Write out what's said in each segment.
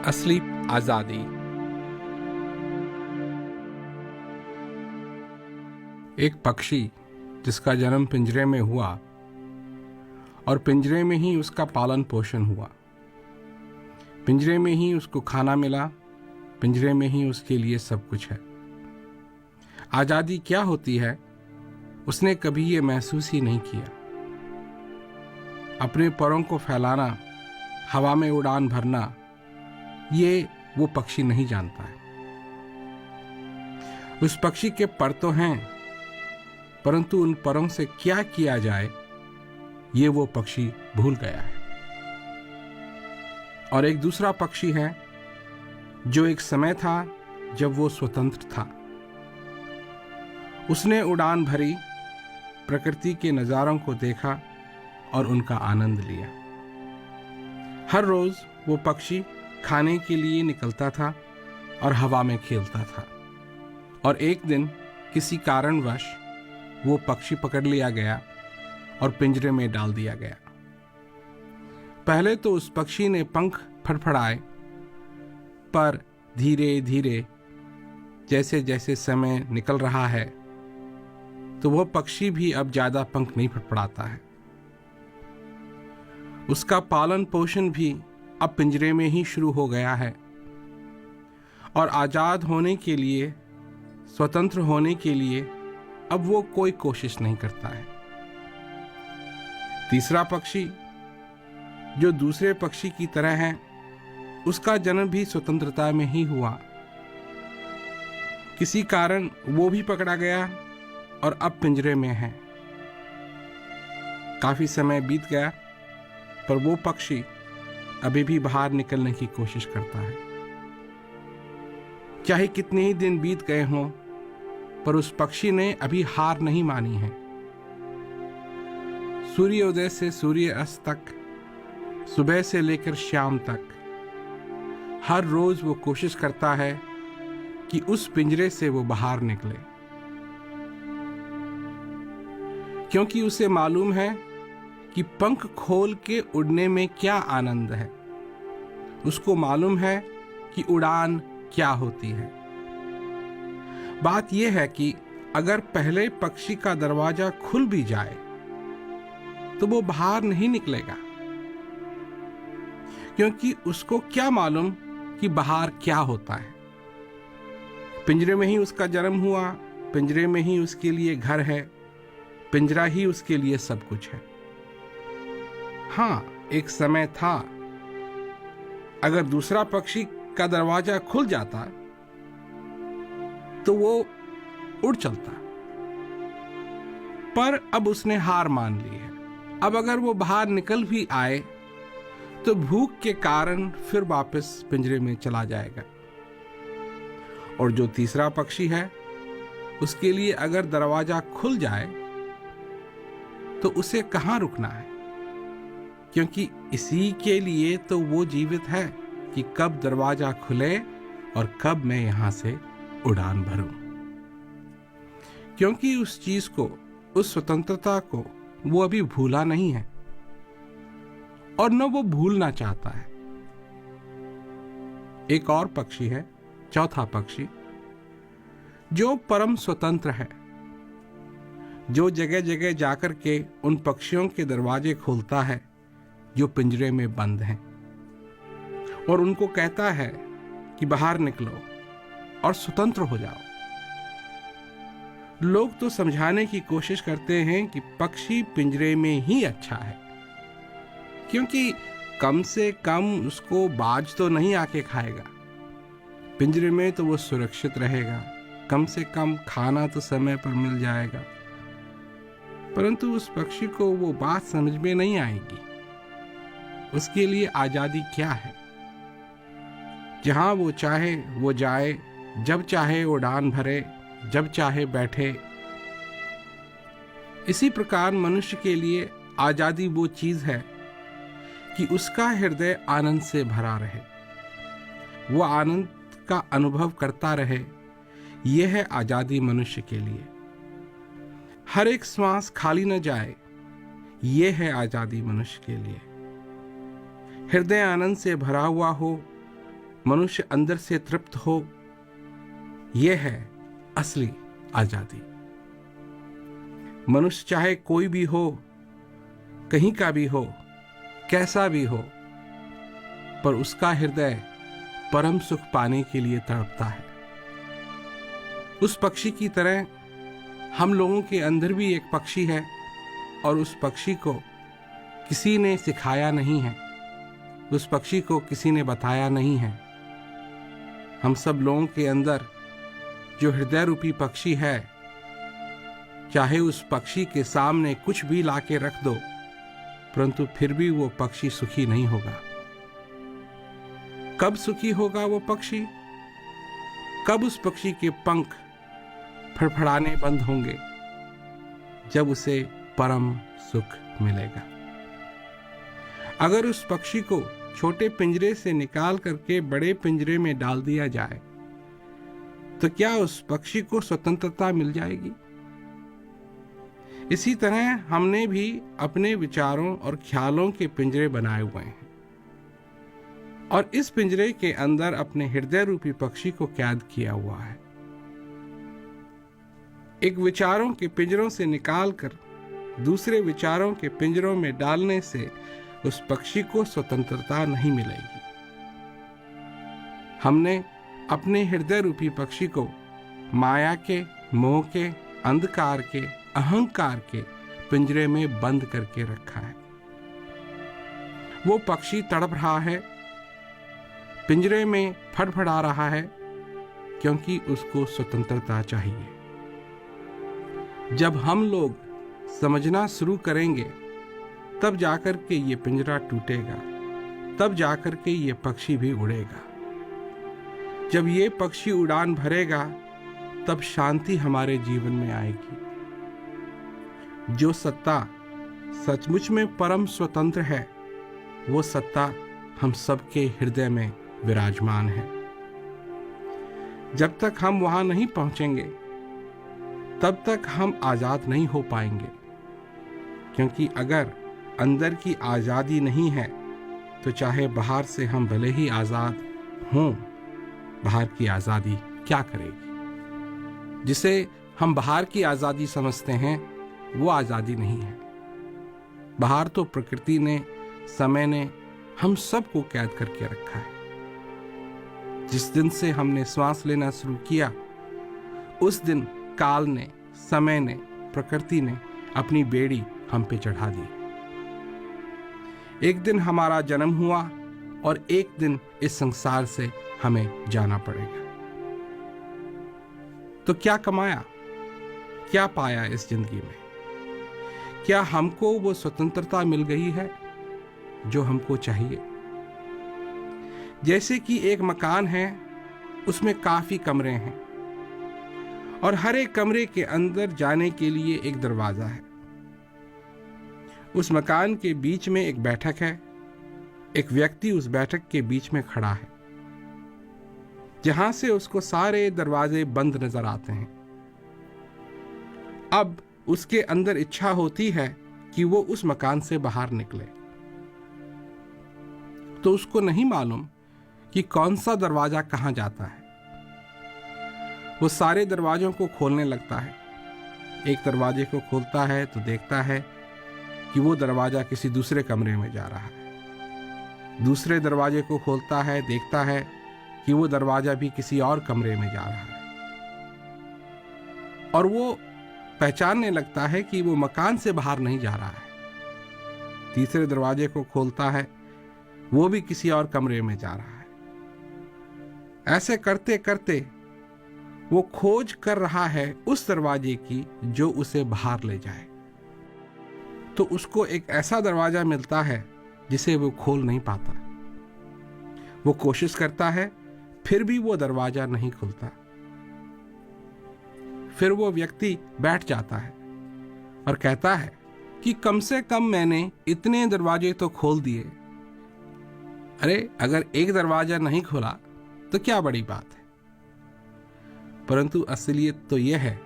असली आजादी। एक पक्षी जिसका जन्म पिंजरे में हुआ और पिंजरे में ही उसका पालन पोषण हुआ, पिंजरे में ही उसको खाना मिला, पिंजरे में ही उसके लिए सब कुछ है। आजादी क्या होती है उसने कभी ये महसूस ही नहीं किया। अपने परों को फैलाना, हवा में उड़ान भरना, ये वो पक्षी नहीं जानता है। उस पक्षी के पर तो हैं, परंतु उन परों से क्या किया जाए ये वो पक्षी भूल गया है। और एक दूसरा पक्षी है जो एक समय था जब वो स्वतंत्र था। उसने उड़ान भरी, प्रकृति के नजारों को देखा और उनका आनंद लिया। हर रोज वो पक्षी खाने के लिए निकलता था और हवा में खेलता था। और एक दिन किसी कारणवश वो पक्षी पकड़ लिया गया और पिंजरे में डाल दिया गया। पहले तो उस पक्षी ने पंख फड़फड़ाए, पर धीरे धीरे जैसे जैसे समय निकल रहा है तो वह पक्षी भी अब ज्यादा पंख नहीं फड़फड़ाता है। उसका पालन पोषण भी अब पिंजरे में ही शुरू हो गया है और आजाद होने के लिए, स्वतंत्र होने के लिए अब वो कोई कोशिश नहीं करता है। तीसरा पक्षी जो दूसरे पक्षी की तरह है, उसका जन्म भी स्वतंत्रता में ही हुआ। किसी कारण वो भी पकड़ा गया और अब पिंजरे में है। काफी समय बीत गया पर वो पक्षी अभी भी बाहर निकलने की कोशिश करता है। चाहे कितने ही दिन बीत गए हों, पर उस पक्षी ने अभी हार नहीं मानी है। सूर्योदय से सूर्य अस्त तक, सुबह से लेकर शाम तक, हर रोज वो कोशिश करता है कि उस पिंजरे से वो बाहर निकले, क्योंकि उसे मालूम है कि पंख खोल के उड़ने में क्या आनंद है। उसको मालूम है कि उड़ान क्या होती है। बात यह है कि अगर पहले पक्षी का दरवाजा खुल भी जाए तो वो बाहर नहीं निकलेगा, क्योंकि उसको क्या मालूम कि बाहर क्या होता है। पिंजरे में ही उसका जन्म हुआ, पिंजरे में ही उसके लिए घर है, पिंजरा ही उसके लिए सब कुछ है। हाँ, एक समय था अगर दूसरा पक्षी का दरवाजा खुल जाता तो वो उड़ चलता, पर अब उसने हार मान ली है। अब अगर वो बाहर निकल भी आए तो भूख के कारण फिर वापस पिंजरे में चला जाएगा। और जो तीसरा पक्षी है, उसके लिए अगर दरवाजा खुल जाए तो उसे कहां रुकना है, क्योंकि इसी के लिए तो वो जीवित है कि कब दरवाजा खुले और कब मैं यहां से उड़ान भरूं। क्योंकि उस चीज को, उस स्वतंत्रता को वो अभी भूला नहीं है और न वो भूलना चाहता है। एक और पक्षी है, चौथा पक्षी, जो परम स्वतंत्र है, जो जगह जगह जाकर के उन पक्षियों के दरवाजे खोलता है जो पिंजरे में बंद हैं, और उनको कहता है कि बाहर निकलो और स्वतंत्र हो जाओ। लोग तो समझाने की कोशिश करते हैं कि पक्षी पिंजरे में ही अच्छा है, क्योंकि कम से कम उसको बाज तो नहीं आके खाएगा, पिंजरे में तो वो सुरक्षित रहेगा, कम से कम खाना तो समय पर मिल जाएगा। परंतु उस पक्षी को वो बात समझ में नहीं आएगी। उसके लिए आजादी क्या है? जहां वो चाहे वो जाए, जब चाहे उड़ान भरे, जब चाहे बैठे। इसी प्रकार मनुष्य के लिए आजादी वो चीज है कि उसका हृदय आनंद से भरा रहे, वो आनंद का अनुभव करता रहे। यह है आजादी मनुष्य के लिए। हर एक श्वास खाली न जाए, यह है आजादी मनुष्य के लिए। हृदय आनंद से भरा हुआ हो, मनुष्य अंदर से तृप्त हो, यह है असली आजादी। मनुष्य चाहे कोई भी हो, कहीं का भी हो, कैसा भी हो, पर उसका हृदय परम सुख पाने के लिए तड़पता है। उस पक्षी की तरह हम लोगों के अंदर भी एक पक्षी है, और उस पक्षी को किसी ने सिखाया नहीं है, उस पक्षी को किसी ने बताया नहीं है। हम सब लोगों के अंदर जो हृदय रूपी पक्षी है, चाहे उस पक्षी के सामने कुछ भी लाके रख दो, परंतु फिर भी वो पक्षी सुखी नहीं होगा। कब सुखी होगा वो पक्षी? कब उस पक्षी के पंख फड़फड़ाने बंद होंगे? जब उसे परम सुख मिलेगा। अगर उस पक्षी को छोटे पिंजरे से निकाल करके बड़े पिंजरे में डाल दिया जाए, तो क्या उस पक्षी को स्वतंत्रता मिल जाएगी? इसी तरह हमने भी अपने विचारों और ख्यालों के पिंजरे बनाए हुए हैं, और इस पिंजरे के अंदर अपने हृदय रूपी पक्षी को कैद किया हुआ है। एक विचारों के पिंजरों से निकालकर दूसरे विचारों के पिंजरों में डालने से उस पक्षी को स्वतंत्रता नहीं मिलेगी। हमने अपने हृदय रूपी पक्षी को माया के, मोह के, अंधकार के, अहंकार के पिंजरे में बंद करके रखा है। वो पक्षी तड़प रहा है, पिंजरे में फड़फड़ा रहा है, क्योंकि उसको स्वतंत्रता चाहिए। जब हम लोग समझना शुरू करेंगे, तब जाकर के ये पिंजरा टूटेगा, तब जाकर के ये पक्षी भी उड़ेगा। जब ये पक्षी उड़ान भरेगा, तब शांति हमारे जीवन में आएगी। जो सत्ता सचमुच में परम स्वतंत्र है, वो सत्ता हम सबके हृदय में विराजमान है। जब तक हम वहां नहीं पहुंचेंगे, तब तक हम आजाद नहीं हो पाएंगे, क्योंकि अगर अंदर की आजादी नहीं है, तो चाहे बाहर से हम भले ही आजाद हों, बाहर की आजादी क्या करेगी? जिसे हम बाहर की आजादी समझते हैं, वो आजादी नहीं है। बाहर तो प्रकृति ने, समय ने हम सबको कैद करके रखा है। जिस दिन से हमने श्वास लेना शुरू किया, उस दिन काल ने, समय ने, प्रकृति ने अपनी बेड़ी हम पे चढ़ा दी। एक दिन हमारा जन्म हुआ, और एक दिन इस संसार से हमें जाना पड़ेगा। तो क्या कमाया, क्या पाया इस जिंदगी में? क्या हमको वो स्वतंत्रता मिल गई है जो हमको चाहिए? जैसे कि एक मकान है, उसमें काफी कमरे हैं, और हर एक कमरे के अंदर जाने के लिए एक दरवाजा है। उस मकान के बीच में एक बैठक है, एक व्यक्ति उस बैठक के बीच में खड़ा है, जहां से उसको सारे दरवाजे बंद नजर आते हैं। अब उसके अंदर इच्छा होती है कि वो उस मकान से बाहर निकले, तो उसको नहीं मालूम कि कौन सा दरवाजा कहां जाता है। वो सारे दरवाजों को खोलने लगता है। एक दरवाजे को खोलता है तो देखता है कि वो दरवाजा किसी दूसरे कमरे में जा रहा है। दूसरे दरवाजे को खोलता है, देखता है कि वो दरवाजा भी किसी और कमरे में जा रहा है, और वो पहचानने लगता है कि वो मकान से बाहर नहीं जा रहा है। तीसरे दरवाजे को खोलता है, वो भी किसी और कमरे में जा रहा है। ऐसे करते करते वो खोज कर रहा है उस दरवाजे की जो उसे बाहर ले जाए। तो उसको एक ऐसा दरवाजा मिलता है जिसे वो खोल नहीं पाता। वो कोशिश करता है, फिर भी वो दरवाजा नहीं खुलता। फिर वो व्यक्ति बैठ जाता है और कहता है कि कम से कम मैंने इतने दरवाजे तो खोल दिए। अरे, अगर एक दरवाजा नहीं खोला तो क्या बड़ी बात है। परंतु असलियत तो यह है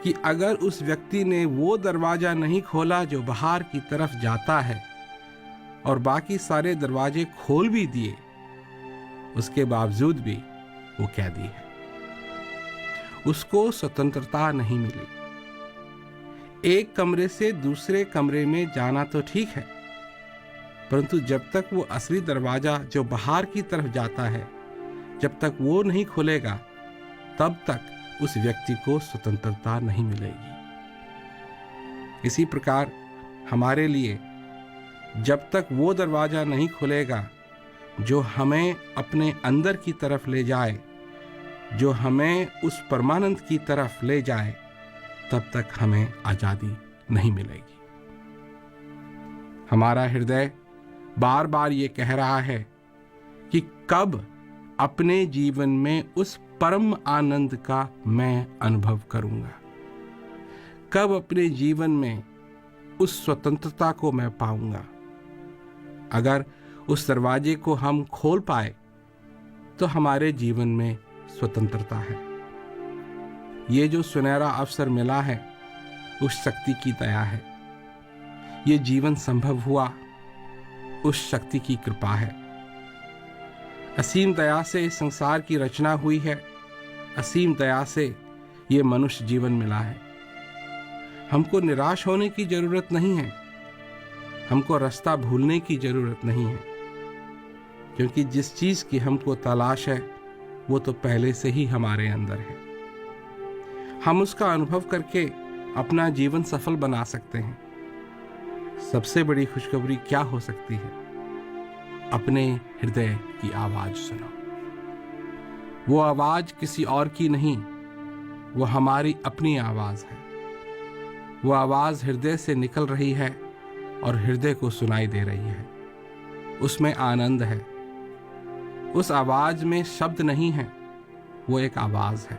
कि अगर उस व्यक्ति ने वो दरवाजा नहीं खोला जो बाहर की तरफ जाता है, और बाकी सारे दरवाजे खोल भी दिए, उसके बावजूद भी वो कैदी है। उसको स्वतंत्रता नहीं मिली। एक कमरे से दूसरे कमरे में जाना तो ठीक है, परंतु जब तक वो असली दरवाजा जो बाहर की तरफ जाता है, जब तक वो नहीं खुलेगा, तब तक उस व्यक्ति को स्वतंत्रता नहीं मिलेगी। इसी प्रकार हमारे लिए जब तक वो दरवाजा नहीं खुलेगा जो हमें अपने अंदर की तरफ ले जाए, जो हमें उस परमानंद की तरफ ले जाए, तब तक हमें आजादी नहीं मिलेगी। हमारा हृदय बार बार ये कह रहा है कि कब अपने जीवन में उस परम आनंद का मैं अनुभव करूंगा, कब अपने जीवन में उस स्वतंत्रता को मैं पाऊंगा। अगर उस दरवाजे को हम खोल पाए तो हमारे जीवन में स्वतंत्रता है। ये जो सुनहरा अवसर मिला है उस शक्ति की दया है। ये जीवन संभव हुआ उस शक्ति की कृपा है। असीम दया से इस संसार की रचना हुई है। असीम दया से ये मनुष्य जीवन मिला है। हमको निराश होने की जरूरत नहीं है, हमको रास्ता भूलने की जरूरत नहीं है, क्योंकि जिस चीज की हमको तलाश है वो तो पहले से ही हमारे अंदर है। हम उसका अनुभव करके अपना जीवन सफल बना सकते हैं। सबसे बड़ी खुशखबरी क्या हो सकती है? अपने हृदय की आवाज सुनो। वो आवाज किसी और की नहीं, वो हमारी अपनी आवाज है। वो आवाज हृदय से निकल रही है और हृदय को सुनाई दे रही है। उसमें आनंद है। उस आवाज में शब्द नहीं है, वो एक आवाज है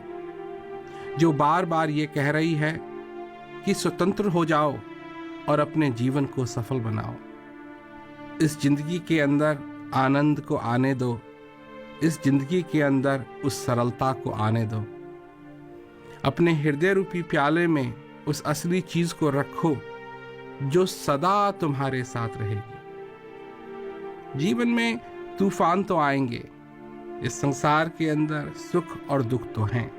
जो बार बार ये कह रही है कि स्वतंत्र हो जाओ और अपने जीवन को सफल बनाओ। इस जिंदगी के अंदर आनंद को आने दो। इस जिंदगी के अंदर उस सरलता को आने दो। अपने हृदय रूपी प्याले में उस असली चीज को रखो जो सदा तुम्हारे साथ रहेगी। जीवन में तूफान तो आएंगे, इस संसार के अंदर सुख और दुख तो हैं,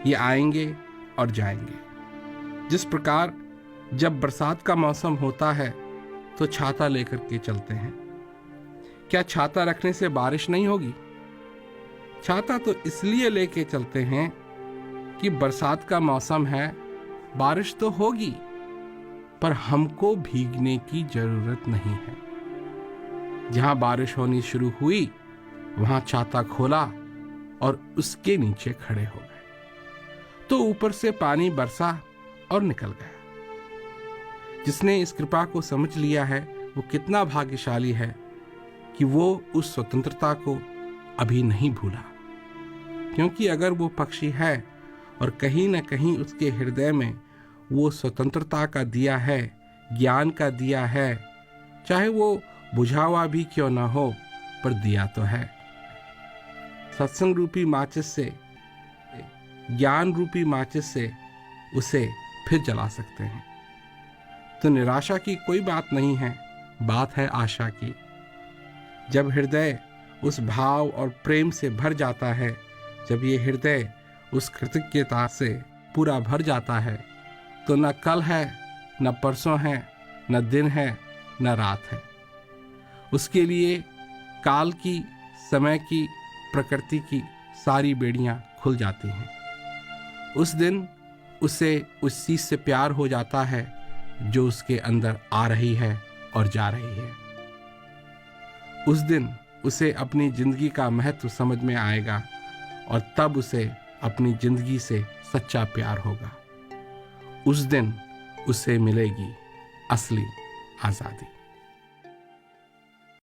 ये आएंगे और जाएंगे। जिस प्रकार जब बरसात का मौसम होता है तो छाता लेकर के चलते हैं। क्या छाता रखने से बारिश नहीं होगी? छाता तो इसलिए लेके चलते हैं कि बरसात का मौसम है, बारिश तो होगी, पर हमको भीगने की जरूरत नहीं है। जहां बारिश होनी शुरू हुई वहां छाता खोला और उसके नीचे खड़े हो गए, तो ऊपर से पानी बरसा और निकल गया। जिसने इस कृपा को समझ लिया है वो कितना भाग्यशाली है कि वो उस स्वतंत्रता को अभी नहीं भूला। क्योंकि अगर वो पक्षी है और कहीं न कहीं उसके हृदय में वो स्वतंत्रता का दिया है, ज्ञान का दिया है, चाहे वो बुझा हुआ भी क्यों ना हो, पर दिया तो है। सत्संग रूपी माचिस से, ज्ञान रूपी माचिस से उसे फिर जला सकते हैं। तो निराशा की कोई बात नहीं है, बात है आशा की। जब हृदय उस भाव और प्रेम से भर जाता है, जब ये हृदय उस कृतज्ञता से पूरा भर जाता है, तो न कल है, न परसों है, न दिन है, न रात है। उसके लिए काल की, समय की, प्रकृति की सारी बेड़ियां खुल जाती हैं। उस दिन उसे उस चीज से प्यार हो जाता है जो उसके अंदर आ रही है और जा रही है। उस दिन उसे अपनी जिंदगी का महत्व समझ में आएगा और तब उसे अपनी जिंदगी से सच्चा प्यार होगा। उस दिन उसे मिलेगी असली आजादी।